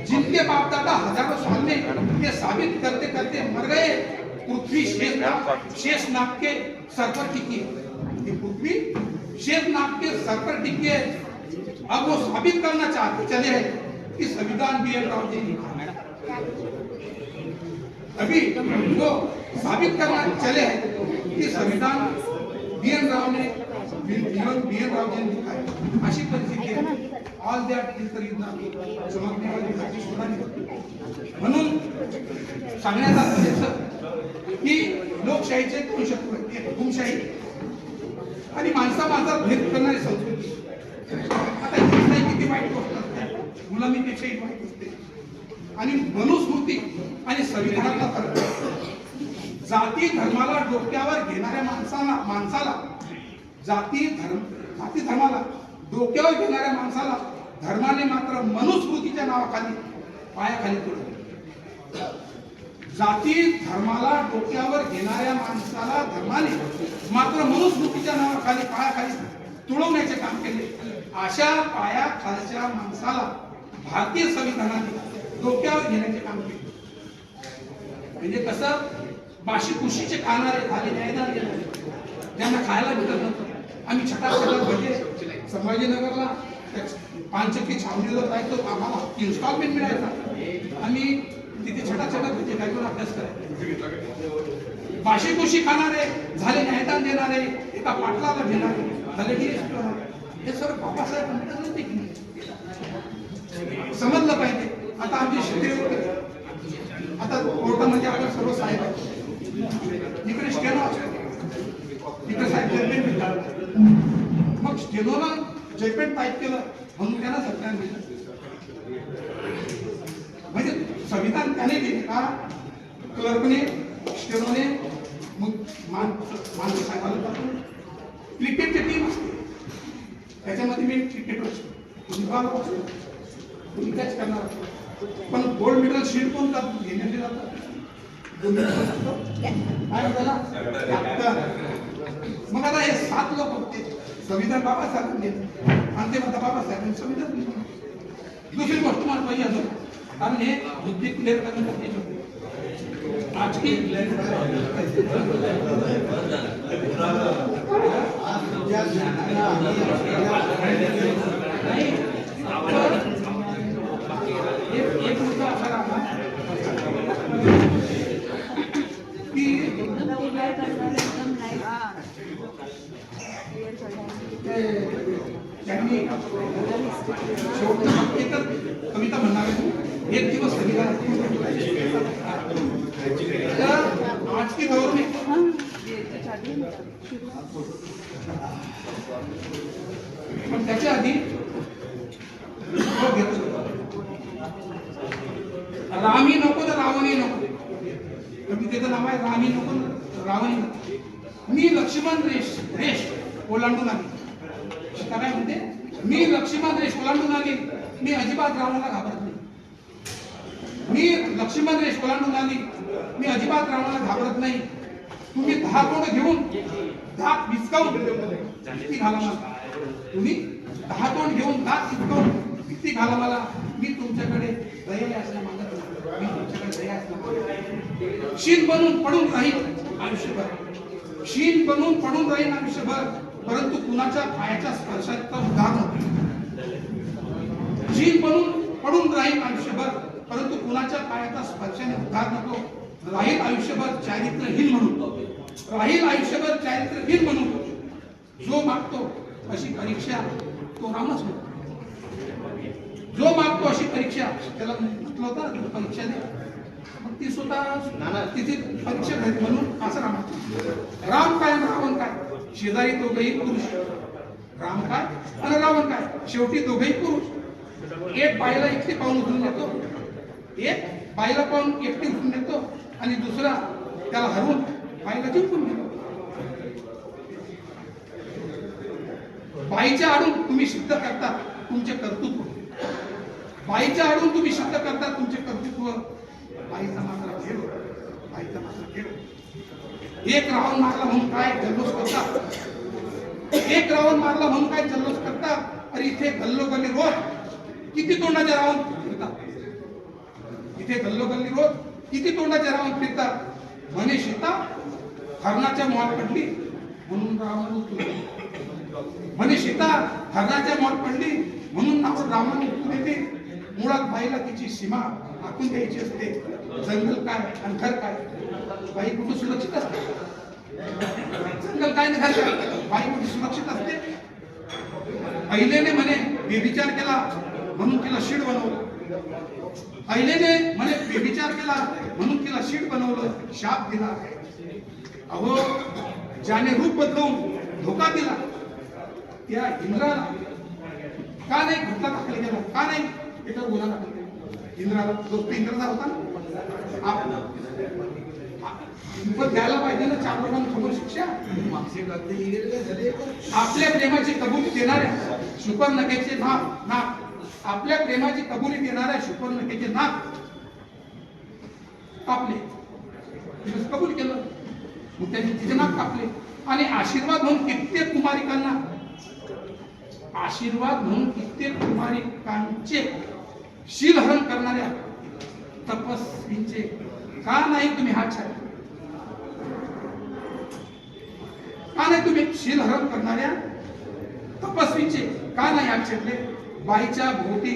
जिनके बाप दादा हजारों साल में ये साबित करते करते मर गए पृथ्वी शेषनाग के सर पर टिकी है पृथ्वी शेषनाग के सर पर टिकी है अब वो साबित करना चाहते चले हैं कि संविधान बी एन राव जी ने लिखा अभी वो साबित करना चले हैं कि संविधान बी एन राव ने बी एन राव जी ने लिखा है अशी परिस्थिती आहे ऑल दॅट इज द युद्ध चमकण्यावाली घरची सुद्धा नाही म्हणून सांगण्याचा उद्देश की लोकशाहीचे दोन शत्रू आहेत एक हुकुमशाही आणि माणसात भेद करणारी संस्कृती आता ही किती वाईट गोष्ट असते गुलामीपेक्षाही वाईट असते आणि मनुस्मृती आणि संविधानाला फरक जाती धर्माला डोक्यावर घेणाऱ्या माणसाला जाती धर्माला डोक्यावर घेणाऱ्या माणसाला धर्माने मात्र मनुस्मृतीच्या नावाखाली पायाखाली तुडवले जाती धर्माला डोक्यावर घेणाऱ्या माणसाला धर्माने मात्र मनुस्मृतीच्या नावाखाली पायाखाली तुडवण्याचे काम केले अशा पायाखालच्या माणसाला भारतीय संविधानाने डोक्यावर घेण्याचे काम केले म्हणजे कसं बाशी कुशीचे खाणारे झाले न्यायदान देणारे ज्यांना खायला भेटत नव्हतं आम्ही छटाक म्हणजे संभाजीनगरला पानचक्की छावणीला जायचो आम्हाला इन्स्टॉलमेंट मिळायचा आम्ही तिथे छटाक म्हणजे काय करून अभ्यास करायचो बाशी कुशी खाणारे झाले न्यायदान देणारे एका पाटलाला घेणारे झाले हे सर्व बाबासाहेब आंबेडकर की समजलं पाहिजे आता आमची शेती आता कोर्टामध्ये आपण सर्व साहेब आहेत इकडे स्टेनो इकडे साहेब जजमेंट भेटतात मग स्टेनोला जजमेंट टाईप केलं म्हणून त्यांना संविधान दिलं म्हणजे संविधान त्याने दिले का क्लर्कने स्टेनोने माणसं साहेबाला पाठवून क्रिकेटची टीम असते त्याच्यामध्ये मी क्रिकेटर असतो विभाग असतो तुम्ही कॅच करणार असतो पण गोल्ड मेडल शील्ड कोण घेण्याचे जातात मग आता हे 7 लोक होते संविधान बाबासाहेबांनी आणि ते म्हणतात बाबासाहेबांनी संविधान दुसरी गोष्ट मला पाहिजे अजून कारण हे बुद्धी क्लिअर करण्यासाठी आज की एक मुद्दा असा राहिला त्यांनी शेवटचं एकच कविता म्हणणार एक दिवस संविधान आज की दौर में पण त्याच्या आधी रामी नको तर रावणी नको कवितेचं नाव आहे रामी नको रावणी नको मी लक्ष्मण रेष ओलांडून आली काय म्हणते मी लक्ष्मण रेष ओलांडून आली मी अजिबात रावणाला घाबरत नाही मी लक्ष्मण रेष ओलांडून आली मी अजिबात रावणाला घाबरत नाही तुम्ही 10 कोण घेऊन 10 विस्कावून भीती घाला मला तुम्ही 10 कोण घेऊन 10 विस्कावून भीती घाला मला मी तुमच्याकडे दया असल्या मागत मी तुमच्याकडे दया असल्या शीन बनून पडून राहील आयुष्यभर शीन बनून पडून राहील आयुष्यभर परंतु कुणाच्या पायाच्या स्पर्शाचा उद्धार नको शीन बनून पडून राहील आयुष्यभर परंतु कुणाच्या पायाचा स्पर्शाने उद्धार नको राहील आयुष्यभर चारित्र्यहीन म्हणून राहील आयुष्यभर चारित्र्यहीन म्हणून जो मागतो अशी परीक्षा तो रामच म्हणतो जो मागतो अशी परीक्षा त्याला म्हटलं होतं परीक्षा दे मग ती स्वतः तिथे परीक्षा घ्यायची म्हणून असं राम काय रावण काय शेजारी दोघेही पुरुष राम काय आणि रावण काय शेवटी दोघेही पुरुष एक बाईला एकटी पाहून उचलून येतो एक बाईला पाहून एकटी उचलून येतो आणि दुसरा त्याला हरवून बाईला जिंकून घेतो बाईच्या आडून तुम्ही सिद्ध करता तुमचे कर्तृत्व, बाईच्या आडून तुम्ही सिद्ध करता तुमचे कर्तृत्व. बाईचा मात्र खेळ, बाईचा मात्र खेळ. एक रावण मारला म्हणून काय जल्लोष करता, एक रावण मारला म्हणून काय जल्लोष करता. अरे इथे गल्लोगल्ली रोज किती तोंडाचे रावण फिरतात, इथे गल्लोगल्ली रोज किती तोंडाचे रावण फिरतात. म्हणे सीता हरणाच्या मोहात पडली म्हणून रावण उतरले, म्हणे सीता हरणाच्या मोहात पडली म्हणून रावण उतरू देते. मुळात बाईला तिची सीमा आखून द्यायची असते. जंगल काय आणि घर काय, बाई कुठे सुरक्षित असते. जंगल काय आणि घर काय, बाई कुठे सुरक्षित असते. अहिलेने म्हणे बेविचार केला म्हणून तिला शीड बनवलं, अहिलेने म्हणे बेविचार केला म्हणून तिला शीड बनवलं, शाप दिला. अहो ज्याने रूप बदलवून धोका दिला त्या इंद्राला का नाही घटला दाखल केला, का नाही त्याच्यावर गुन्हा दाखल केला. इंद्राला तो इंद्राचा होता ना, पण द्यायला पाहिजे ना 4 लोकांसमोर शिक्षा. आपल्या प्रेमाची कबुली देणाऱ्या शुपर्णखेचे नाक, आपल्या प्रेमाची कबुली देणाऱ्या शुपर्णखेचे नाक कापले, कबूल केलं, मग त्यांनी तिचे नाक कापले. आणि आशीर्वाद म्हणून कित्येक कुमारिकांना, आशीर्वाद म्हणून कित्येक कुमारिकांचे शीलहरण करणाऱ्या तपस्वींचे का नाही तुम्ही हात छाडले, का नाही तुम्ही शीलहरण करणाऱ्या तपस्वीचे का नाही हात छाडले. बाईच्या भोवती,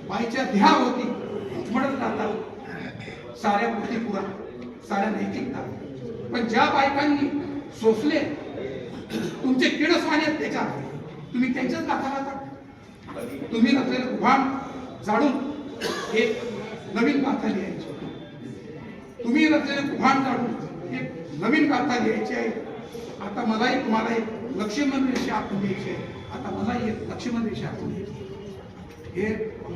बाईच्या देहाभोवती म्हणत राहतात साऱ्या कृती पुरा, साऱ्या नैतिकता. पण ज्या बायकांनी सोसले तुमचे किडसवाणी आहेत त्याच्यात, तुम्ही त्यांच्याच गाथा राहता. तुम्ही नसलेलं कुभाण जाळून एक नवीन गाथा लिहायची, तुम्ही नसलेले कुभाण जाळून एक नवीन गाथा लिहायची आहे. आता मलाही तुम्हाला एक लक्ष्मण रेषा आखून द्यायची आहे, आता मलाही एक लक्ष्मण रेषा आखून द्यायची. हे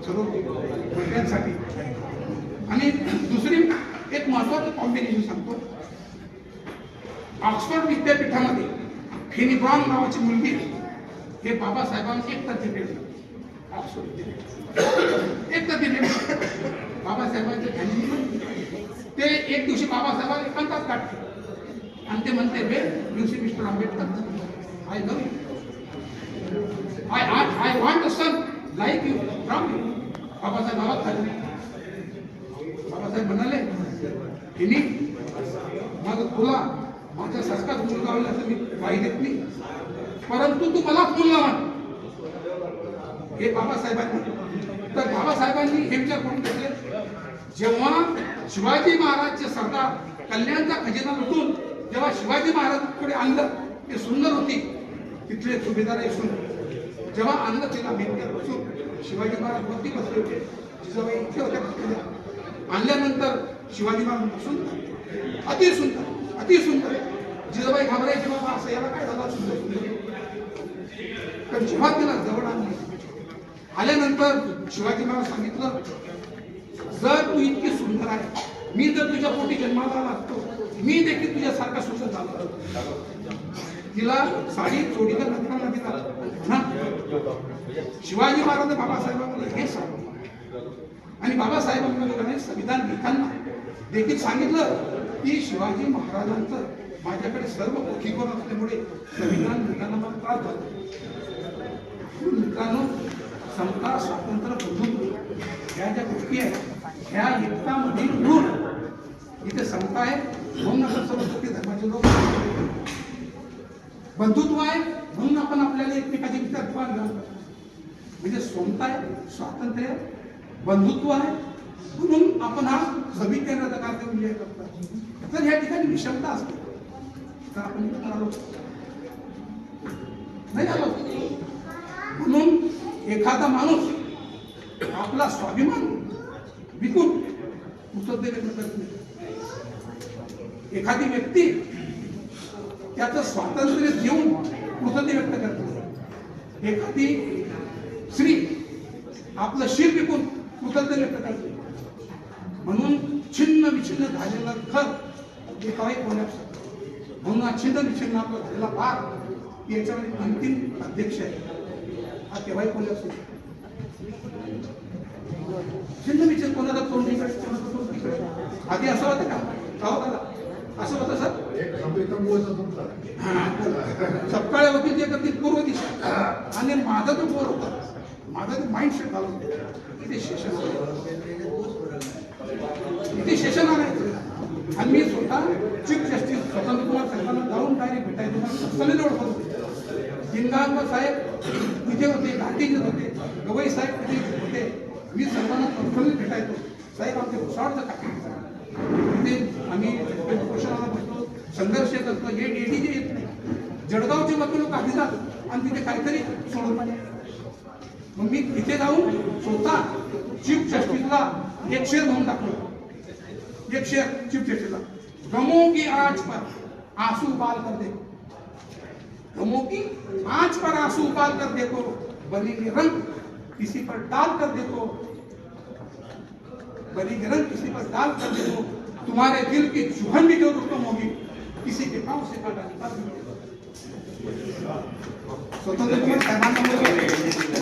सर्व मुद्द्यांसाठी. आणि दुसरी एक महत्वाचं कॉम्बिनेशन सांगतो. ऑक्सफर्ड विद्यापीठामध्ये फेनी ब्राउन नावाची मुलगी, हे बाबासाहेबांनी एकतर्फी फेडलं. ऑक्सफर्ड विद्यापीठ एकतर्फी फेडलं बाबासाहेबांच्या फॅमिली. ते एक दिवशी बाबासाहेबांना एकांतात काढते आणि ते म्हणते, बे दिवशी mister Ambedkar, I love you, I want a son like you, from you. Babasaheb आवाज खाली. बाबासाहेब म्हणाले, हिनी मग तुला माझ्यासारखाच मुलगा होईल असं मी वाई देत नाही, परंतु तू मलाच मुलगा म्हण. हे बाबासाहेबांनी. तर बाबासाहेबांनी हे विचार करून घेतले, जेव्हा शिवाजी महाराजचे सरदार कल्याणचा खजिना लुटून जेव्हा शिवाजी महाराजांकडे आणलं, ते सुंदर होती, तिथले सुभेदार सुंदर, जेव्हा आणलं तिला मेहनत बसून शिवाजी महाराज वरती बसले होते, जिजाबाई इथे होत्या बसलेल्या. आणल्यानंतर शिवाजी महाराज बसून अति सुंदर, अति सुंदर. जिजाबाई घाबरायची, बाबा असं याला काय झालं सुंदर सुंदर. पण जेव्हा तिला जवळ आणली, आल्यानंतर शिवाजी महाराज सांगितलं, जर तू इतकी सुंदर आहे, मी जर तुझ्या पोटी जन्माला आला असतो, मी देखील तुझ्यासारखा सुंदर झालो. तिला साडी चोडीला नंतर दिला. शिवाजी महाराज बाबासाहेबांना हे सांगितलं. आणि बाबासाहेबांना संविधान लिहिताना देखील सांगितलं की शिवाजी महाराजांचं माझ्याकडे सर्व ओळखीवर असल्यामुळे संविधान लिहिताना मला त्रास झाला. मित्रांनो, समता, स्वातंत्र्य, बंधुत्व ह्या ज्या गोष्टी आहेत, ह्या एकतामधील ऋण. इथे समता आहे म्हणून आपण सर्व धर्माचे लोक, बंधुत्व आहे म्हणून आपण आपल्याला एकमेकाचे विचार देवाण घेऊन, म्हणजे समता आहे, स्वातंत्र्य आहे, बंधुत्व आहे म्हणून आपण हा सविकेंद्र कार्य करतो. तर या ठिकाणी विषमता असते तर आपण आलो नाही आलो. म्हणून एखादा माणूस आपला स्वाभिमान विकून कृतज्ञ व्यक्त करत नाही. एखादी व्यक्ती त्याचं स्वातंत्र्य देऊन कृतज्ञ व्यक्त करते. एखादी स्त्री आपलं शिर विकून कृतज्ञ व्यक्त करते. म्हणून छिन्न विछिन्न झालेला घर एकाही कोल्याप्स होतं. म्हणून छिन्न विछिन्न आपला झालेला भाग याच्यामध्ये 3 अध्यक्ष आहेत. हा केव्हाही कोणी असू चिन्ह विचार कोणाला तोंड निघत कोणाचं तोंड निघत आधी असं होतं का दादा असं होतं सर सपकाळ वकील जे करतील पूर्व दिशा आणि माझा जो बोर होता माझा जो माइंडसेट घालून इथे सेशन आणायचं आणि मी स्वतः चीफ जस्टिस स्वतंत्र कुमार साहेबांना जाऊन डायरेक्ट भेटायचो पर्सनली ओळखत होते जिंगांकर साहेब तिथे होते घाटीचे होते गवई साहेब तिथे होते मी सर्वांना पर्सनली भेटायचो साहेब आमच्या भुसावळचं काय तिथे आम्ही उपोषणाला बसतो संघर्ष करतो हे डेडी जे येत नाही जळगावचे वकील लोक आधी जातात आणि तिथे काहीतरी सोडून मग मी तिथे जाऊन स्वतः चीफ जस्टिसला एक शेअर म्हणून दाखवलं एक शेअर चीफ जस्टिसला गमों की आंच पर आंसू उबाल कर देखो गमों की आंच पर आंसू उबाल कर देखो बनेंगे रंग किसी पर डाल कर देखो बनेंगे रंग किसी पर डाल कर देखो तुम्हारे दिल की चुभन भी जो रुकम होगी किसी के पांव से काटा निकाल स्वतंत्र साहेबांना